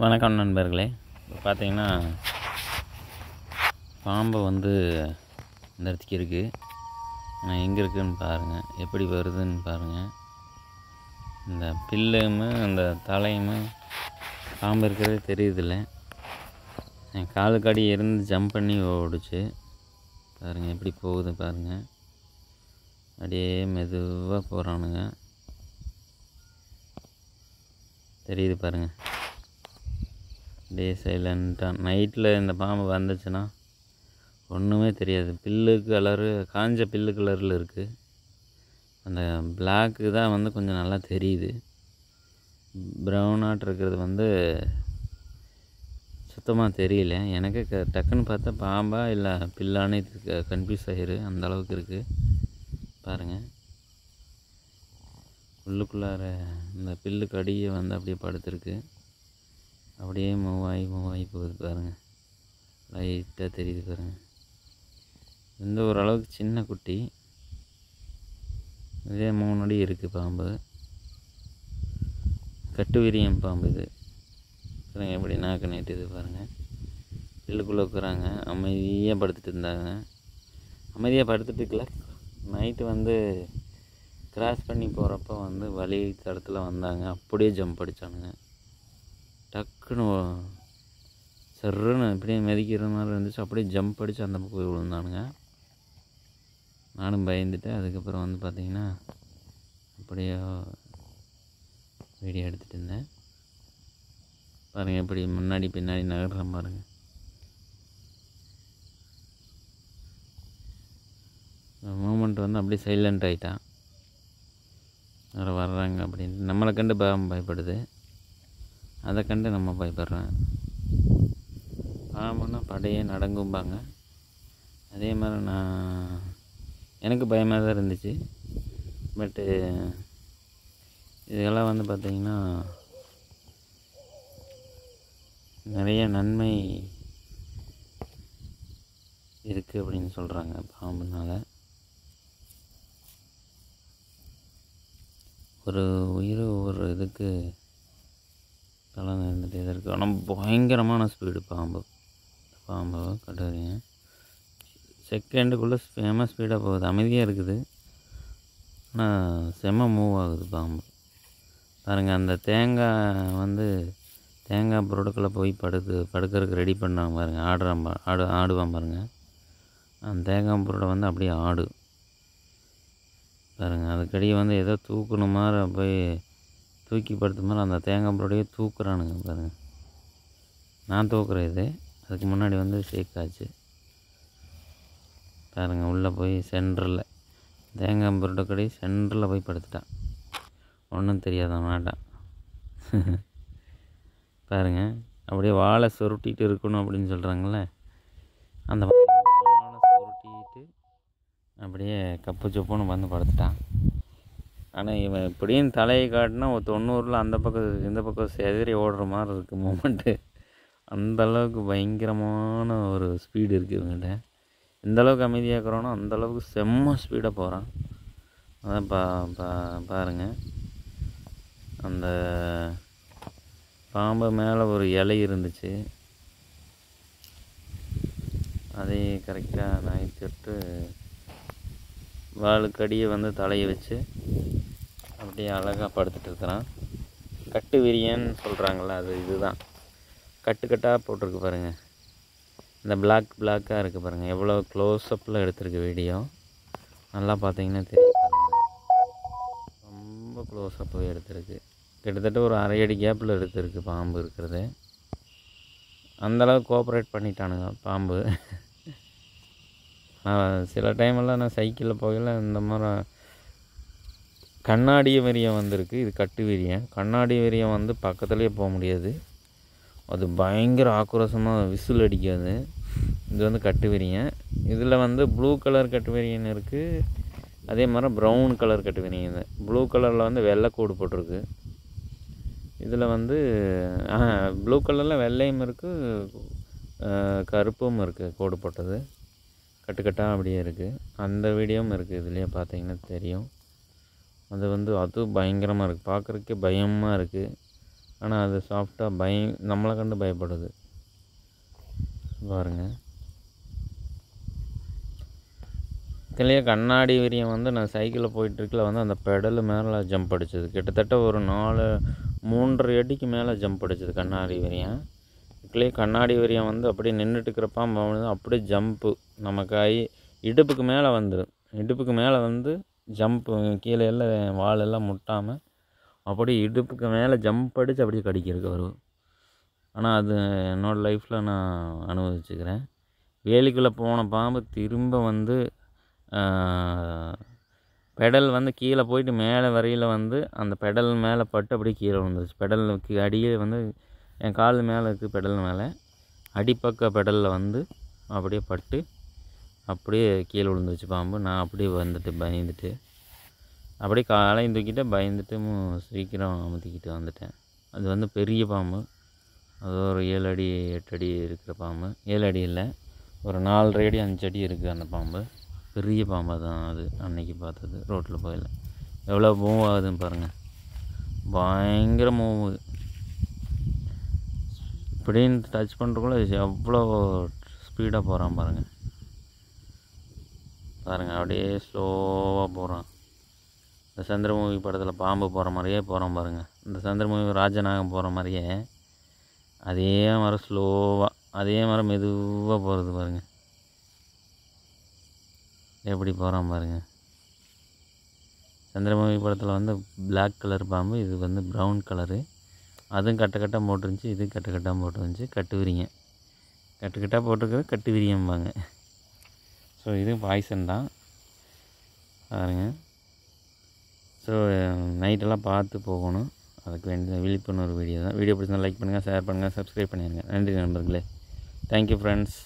வணக்கம் நண்பர்களே. இப்போ பார்த்தீங்கன்னா பாம்பு வந்து இந்த இடத்துக்கு இருக்குது. ஆனால் எங்கே இருக்குதுன்னு பாருங்கள், எப்படி வருதுன்னு பாருங்கள். இந்த பில்லுமே அந்த தலையுமே பாம்பு இருக்கிறதே தெரியுதில்ல. என் காலுக்கடி இருந்து ஜம்ப் பண்ணி ஓடிச்சு பாருங்கள், எப்படி போகுது பாருங்கள். அப்படியே மெதுவாக போகிறானுங்க, தெரியுது பாருங்கள். அப்படியே சைலண்ட்டாக நைட்டில் இந்த பாம்பு வந்துச்சுன்னா ஒன்றுமே தெரியாது. பில்லு கலரு, காஞ்ச பில்லு கலரில் இருக்குது. அந்த பிளாக்கு தான் வந்து கொஞ்சம் நல்லா தெரியுது. ப்ரௌனாட் இருக்கிறது வந்து சுத்தமாக தெரியல எனக்கு. டக்குன்னு பார்த்தா பாம்பா இல்லை பில்லானே கன்ஃபியூஸ் ஆகிரு, அந்த அளவுக்கு இருக்குது பாருங்கள். உள்ளுக்குள்ளார இந்த பில்லுக்கு அடியே வந்து அப்படியே படுத்துருக்கு. அப்படியே மூவ் ஆகி போகுது பாருங்கள். லைட்டாக தெரியுது பாருங்கள். இந்த ஓரளவுக்கு சின்ன குட்டி, இதே 3 அடி இருக்குது பாம்பு. கட்டு விரியம் பாம்பு இது பாருங்கள். எப்படி நாக்கு நீட்டுது பாருங்கள். பில்லுக்குள்ளே இருக்கிறாங்க, அமைதியாக படுத்துட்டு இருந்தாங்க. அமைதியாக படுத்துட்டு இருக்கல, நைட்டு வந்து கிராஸ் பண்ணி போகிறப்ப வந்து வழி தடத்தில் வந்தாங்க. அப்படியே ஜம்ப் அடித்தானுங்க. டக்குன்னு சர்ன்னு இப்படியே மிதிக்கிற மாதிரி இருந்துச்சு. அப்படியே ஜம்ப் அடித்து அந்த பக்கம் போய் விழுந்தானுங்க. நானும் பயந்துட்டேன். அதுக்கப்புறம் வந்து பார்த்திங்கன்னா அப்படியே வீடியோ எடுத்துகிட்டு இருந்தேன் பாருங்கள். எப்படி முன்னாடி பின்னாடி நகர்ற பாருங்கள். மூமெண்ட் வந்து அப்படியே சைலண்ட் ஆகிட்டான். வேறு வர்றாங்க அப்படின்ட்டு நம்மளை கண்டு பாம்பு பயப்படுது, அதை கண்டு நம்ம பயப்படுறேன். பாம்புன்னா படையே நடங்கும்பாங்க. அதே மாதிரி எனக்கு பயமாக தான் இருந்துச்சு. பட்டு இதெல்லாம் வந்து பார்த்திங்கன்னா நிறைய நன்மை இருக்குது அப்படின்னு சொல்கிறாங்க பாம்புனால. ஒரு உயிர் ஒவ்வொரு இதுக்கு தலை இருந்துகிட்டே தான் இருக்குது. ஆனால் பயங்கரமான ஸ்பீடு பாம்பு கட்டுறீங்க. செகண்டுக்குள்ளே ஸ்பீடாக போகுது. அமைதியாக இருக்குது, ஆனால் செம்ம மூவ் ஆகுது பாம்பு பாருங்கள். அந்த தேங்காய் பொருட்களை போய் படுக்கிறதுக்கு ரெடி பண்ணாங்க பாருங்கள். ஆடுவான் பாருங்கள். அந்த தேங்காய் பொருளை வந்து அப்படியே ஆடு பாருங்கள். அதுக்கடியே வந்து ஏதோ தூக்கணும் மாதிரி போய் தூக்கி படுத்த மாதிரி அந்த தேங்காய் பொருளையே தூக்குறானுங்க பாருங்கள். நான் தூக்குறேன் இது. அதுக்கு முன்னாடி வந்து ஷேக்காச்சு பாருங்கள். உள்ளே போய் சென்டரில் தேங்காய் பொருட்கடி சென்டரில் போய் படுத்துட்டான். ஒன்றும் தெரியாத மாட்டான் பாருங்கள். அப்படியே வாழை சுருட்டிகிட்டு இருக்கணும் அப்படின்னு சொல்கிறாங்களே, அந்த வாழை சுருட்டிக்கிட்டு அப்படியே கப்பு சொப்புன்னு வந்து படுத்துட்டான். ஆனால் இவன் இப்படியும் தலையை காட்டினா ஒரு 90ல் அந்த பக்கம் இந்த பக்கம் செதறி ஓடுற மாதிரி இருக்குது மூமெண்ட்டு. அந்தளவுக்கு பயங்கரமான ஒரு ஸ்பீடு இருக்குது இவங்ககிட்ட. எந்தளவுக்கு அமைதியாக இருக்கிறோனோ அந்தளவுக்கு செம்ம ஸ்பீடாக போகிறான். அதான் பாருங்கள். அந்த பாம்பு மேலே ஒரு இலை இருந்துச்சு, அதை கரெக்டாக நகைச்சிட்டு வாளுக்கடியை வந்து தலையை வச்சு அப்படியே அழகாக படுத்துட்டு இருக்கிறான். கட்டு விரியன்னு சொல்கிறாங்கள, அது இதுதான். கட்டாக போட்டிருக்கு பாருங்கள். இந்த பிளாக்காக இருக்குது பாருங்கள். எவ்வளோ க்ளோஸ்அப்பில் எடுத்திருக்கு வீடியோ, நல்லா பார்த்தீங்கன்னா தெரியும். ரொம்ப க்ளோஸ்அப்பாக எடுத்திருக்கு. கிட்டத்தட்ட ஒரு அரை அடி கேப்பில் எடுத்திருக்கு பாம்பு இருக்கிறது. அந்தளவுக்கு கோஆப்ரேட் பண்ணிட்டானுங்க பாம்பு. சில டைமெல்லாம் நான் சைக்கிளில் போகல இந்த மாதிரி கண்ணாடி விரியம் வந்திருக்கு. இது கட்டு விரியம். கண்ணாடி விரியம் வந்து பக்கத்துலேயே போக முடியாது, அது பயங்கர ஆக்ரோஷமாக விசில் அடிக்காது. இது வந்து கட்டு விரியம். இதில் வந்து ப்ளூ கலர் கட்டு விரியன் இருக்குது, அதே மாதிரி ப்ரௌன் கலர் கட்டு விரியம். இது ப்ளூ கலரில் வந்து வெள்ளை கோடு போட்டிருக்கு. இதில் வந்து ப்ளூ கலரில் வெள்ளையும் இருக்குது, கருப்பும் இருக்குது, கோடு போட்டது கட்டுக்கட்டாக அப்படியே இருக்குது. அந்த வீடியோவும் இருக்குது, இதுலேயே பார்த்தீங்கன்னா தெரியும். அது வந்து அதுவும் பயங்கரமாக இருக்குது, பார்க்குறதுக்கே பயமாக இருக்குது. ஆனால் அது சாஃப்டாக நம்மளை கண்டு பயப்படுது பாருங்கள். இதுலேயே கண்ணாடி விரியம் வந்து நான் சைக்கிளில் போயிட்டுருக்கல வந்து அந்த பெடலு மேலே ஜம்ப் அடிச்சது. கிட்டத்தட்ட ஒரு 3.5 அடிக்கு மேலே ஜம்ப் அடிச்சது கண்ணாடி விரியம். இதுலேயே கண்ணாடி விரியம் வந்து அப்படியே நின்றுட்டு இருக்கிறப்பா அப்படியே ஜம்ப்பு நமக்கு இடுப்புக்கு மேலே வந்துடும். இடுப்புக்கு மேலே வந்து ஜம்ப்பு கீழே எல்லாம் வாலெல்லாம் முட்டாமல் அப்படியே இடுப்புக்கு மேலே ஜம்ப் அடித்து அப்படியே கடிக்கிறதுக்கு வரும். ஆனால் அது என்னோடய லைஃப்பில் நான் அனுபவிச்சுக்கிறேன். வேலிக்குள்ளே போன பாம்பு திரும்ப வந்து பெடல் வந்து கீழே போயிட்டு மேலே வரையில் வந்து அந்த பெடல் மேலே பட்டு அப்படியே கீழே விழுந்துருச்சு. பெடலுக்கு அடியே வந்து என் கால் மேலே இருக்குது, பெடல் மேலே அடிப்பக்க பெடலில் வந்து அப்படியே பட்டு அப்படியே கீழே விழுந்துருச்சு பாம்பு. நான் அப்படியே பயந்துட்டு அப்படியே காலையும் தூக்கிட்டு பயந்துட்டு சீக்கிரம் அமுத்திக்கிட்டு வந்துட்டேன். அது வந்து பெரிய பாம்பு, அது ஒரு 7 அடி 8 அடி இருக்கிற பாம்பு. 7 அடி இல்லை, ஒரு 4.5 அடி 5 அடி இருக்குது அந்த பாம்பு. பெரிய பாம்பு தான் அது. அன்னைக்கு பார்த்தது ரோட்டில் போயில எவ்வளோ மூவ் ஆகுதுன்னு பாருங்கள். பயங்கர மூவ். இப்படின்னு டச் பண்ணுறக்குள்ள எவ்வளோ ஸ்பீடாக போகிறான் பாருங்கள். அப்படியே ஸ்லோவாக போகிறான். இந்த சந்திரமுகி படத்தில் பாம்பு போகிற மாதிரியே போகிறான் பாருங்கள். இந்த சந்திரமுகி ராஜநாகம் போகிற மாதிரியே அதே மாதிரி ஸ்லோவாக அதே மாதிரி மெதுவாக போகிறது பாருங்கள். எப்படி போகிறான் பாருங்கள். சந்திரமுகி படத்தில் வந்து பிளாக் கலர் பாம்பு, இது வந்து ப்ரௌன் கலரு. அதுவும் கட்டாக போட்டுருந்துச்சி, இது கட்டாக போட்டுருந்துச்சி. கட்டுக்கட்டாக போட்டிருக்கிறது கட்டு விரியம்பாங்க. ஸோ இது பாய்சன் தான் பாருங்க. ஸோ நைட்டெல்லாம் பார்த்து போகணும். அதுக்கு வேண்டிய விழிப்புணர்வு வீடியோ தான். வீடியோ பிடிச்சிருந்தா லைக் பண்ணுங்கள், ஷேர் பண்ணுங்கள், சப்ஸ்கிரைப் பண்ணிடுங்க. நன்றி நண்பர்களே. Thank you friends.